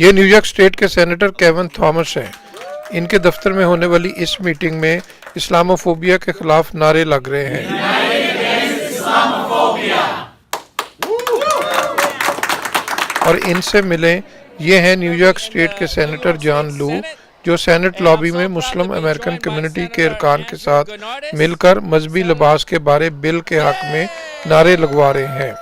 یہ new York state کے senator کیون Thomas ہیں۔ ان کے دفتر میں ہونے والی اس میٹنگ میں اسلاموفوبیا کے خلاف نعرے لگ رہے ہیں۔ اور ان سے ملیں، یہ ہیں نیو یارک اسٹیٹ کے سینیٹر جان لو، جو سینٹ لابی میں مسلم امریکن کمیونٹی کے ارکان کے ساتھ مل کر مذہبی لباس کے بارے بل کے حق میں نعرے لگوا رہے ہیں۔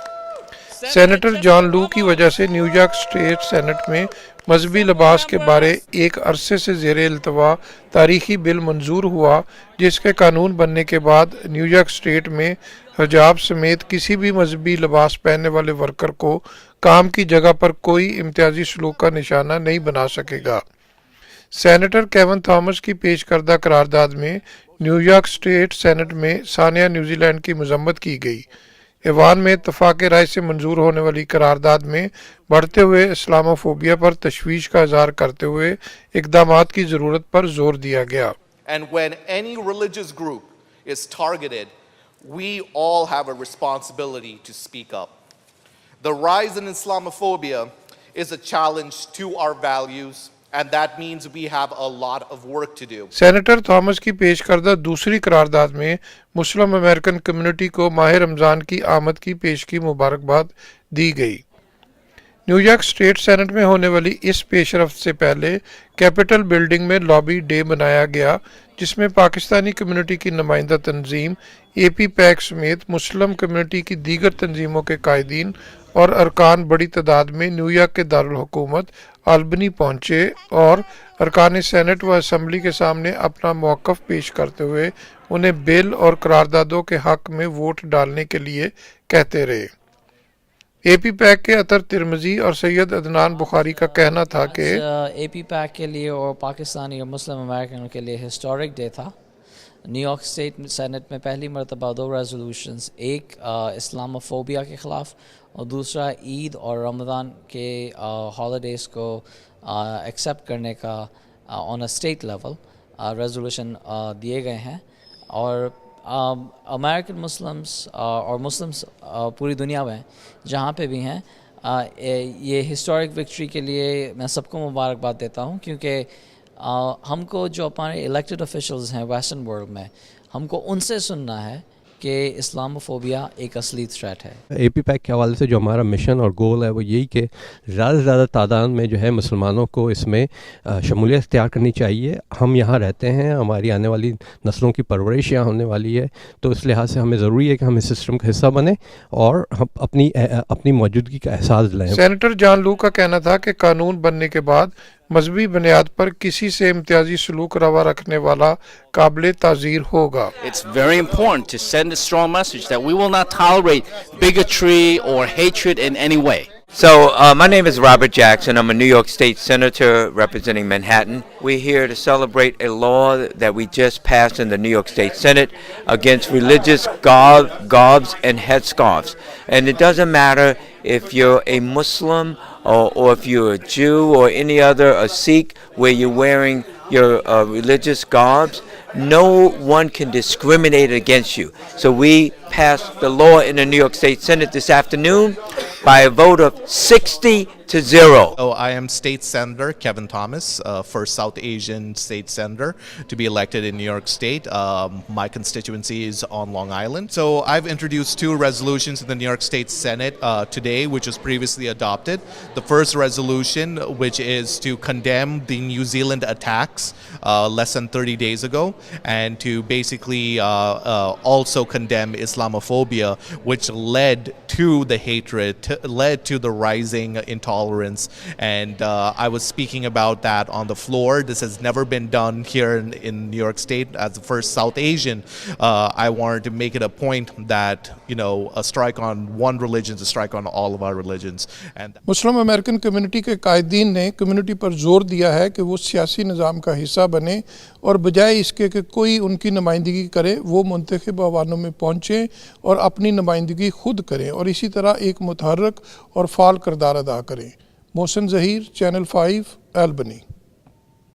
سینیٹر جان لو کی وجہ سے نیو یارک اسٹیٹ سینٹ میں مذہبی لباس کے بارے ایک عرصے سے زیر التوا تاریخی بل منظور ہوا، جس کے قانون بننے کے بعد نیو یارک اسٹیٹ میں حجاب سمیت کسی بھی مذہبی لباس پہننے والے ورکر کو کام کی جگہ پر کوئی امتیازی سلوک کا نشانہ نہیں بنا سکے گا۔ سینیٹر کیون تھامس کی پیش کردہ قرارداد میں نیو یارک اسٹیٹ سینٹ میں ثانیہ نیوزی لینڈ کی مذمت کی گئی۔ ایوان میں اتفاق رائے سے منظور ہونے والی قرارداد میں بڑھتے ہوئے اسلاموفوبیا پر تشویش کا اظہار کرتے ہوئے اقدامات کی ضرورت پر زور دیا گیا۔ And when any religious group is targeted, we all have a responsibility to speak up. The rise in Islamophobia is a challenge to our values, and that means we have a lot of work to do. Senator Thomas کی پیش کردہ دوسری قرارداد میں مسلم American community کو ماہ رمضان کی آمد کی پیش کی مبارکباد دی گئی۔ نیو یارک اسٹیٹ سینٹ میں ہونے والی اس پیش رفت سے پہلے کیپٹل بلڈنگ میں لابی ڈے منایا گیا، جس میں پاکستانی کمیونٹی کی نمائندہ تنظیم اے پی پیک سمیت مسلم کمیونٹی کی دیگر تنظیموں کے قائدین اور ارکان بڑی تعداد میں نیو یارک کے دارالحکومت آلبنی پہنچے اور ارکان سینٹ و اسمبلی کے سامنے اپنا موقف پیش کرتے ہوئے انہیں بل اور قراردادوں کے حق میں ووٹ ڈالنے کے لیے کہتے رہے۔ اے پی پیک کے اطہر ترمذی اور سید عدنان بخاری کا کہنا تھا کہ اے پی پیک کے لیے اور پاکستانی اور مسلم امریکنوں کے لیے ہسٹورک ڈے تھا۔ نیو یارک اسٹیٹ سینٹ میں پہلی مرتبہ 2 ریزولوشنز، ایک اسلاموفوبیا کے خلاف اور دوسرا عید اور رمضان کے ہالیڈیز کو ایکسیپٹ کرنے کا آن اے اسٹیٹ لیول ریزولوشن دیے گئے ہیں۔ اور امریکن مسلمس اور مسلمس پوری دنیا میں جہاں پہ بھی ہیں، یہ ہسٹورک وکٹری کے لیے میں سب کو مبارکباد دیتا ہوں، کیونکہ ہم کو جو ہمارے الیکٹڈ آفیشلز ہیں ویسٹرن ورلڈ میں، ہم کو ان سے سننا ہے کہ اسلاموفوبیا ایک اصلی تھریٹ ہے۔ اے پی پیک کے حوالے سے جو ہمارا مشن اور گول ہے وہ یہی کہ زیادہ سے زیادہ تعداد میں جو ہے مسلمانوں کو اس میں شمولیت اختیار کرنی چاہیے۔ ہم یہاں رہتے ہیں، ہماری آنے والی نسلوں کی پرورش یہاں ہونے والی ہے، تو اس لحاظ سے ہمیں ضروری ہے کہ ہم اس سسٹم کا حصہ بنیں اور ہم اپنی موجودگی کا احساس لیں۔ سینیٹر جان لو کا کہنا تھا کہ قانون بننے کے بعد مذہبی بنیاد پر کسی سے امتیازی سلوک روا رکھنے والا قابل تعزیر ہوگا۔ It's very important to send a strong message that we will not tolerate bigotry or hatred in any way. So, my name is Robert Jackson. I'm a New York State Senator representing Manhattan. We're here to celebrate a law that we just passed in the New York State Senate against religious garbs and headscarves. And it doesn't matter if you're a Muslim or if you're a Jew or any other, a Sikh, where you're wearing your religious garbs. No one can discriminate against you. So we passed the law in the New York State Senate this afternoon by a vote of 60-0. I am State Senator Kevin Thomas, first South Asian state senator to be elected in New York State. My constituency is on Long Island. So I've introduced 2 resolutions in the New York State Senate today, which was previously adopted. The first resolution, which is to condemn the New Zealand attacks less than 30 days ago, and to basically also condemn Islamophobia, which led to the hatred, led to the rising intolerance. And I was speaking about that on the floor. This has never been done here in New York State. As the first South Asian, I wanted to make it a point that, a strike on one religion is a strike on all of our religions. And Muslim American community کے قائدین نے community پر زور دیا ہے کہ وہ سیاسی نظام کا حصہ بنے اور بجائے اس کے کہ کوئی ان کی نمائندگی کرے، وہ منتخب ایوانوں میں پہنچیں اور اپنی نمائندگی خود کریں اور اسی طرح ایک متحرک اور فعال کردار ادا کریں۔ محسن ظہیر، چینل 5، البنی۔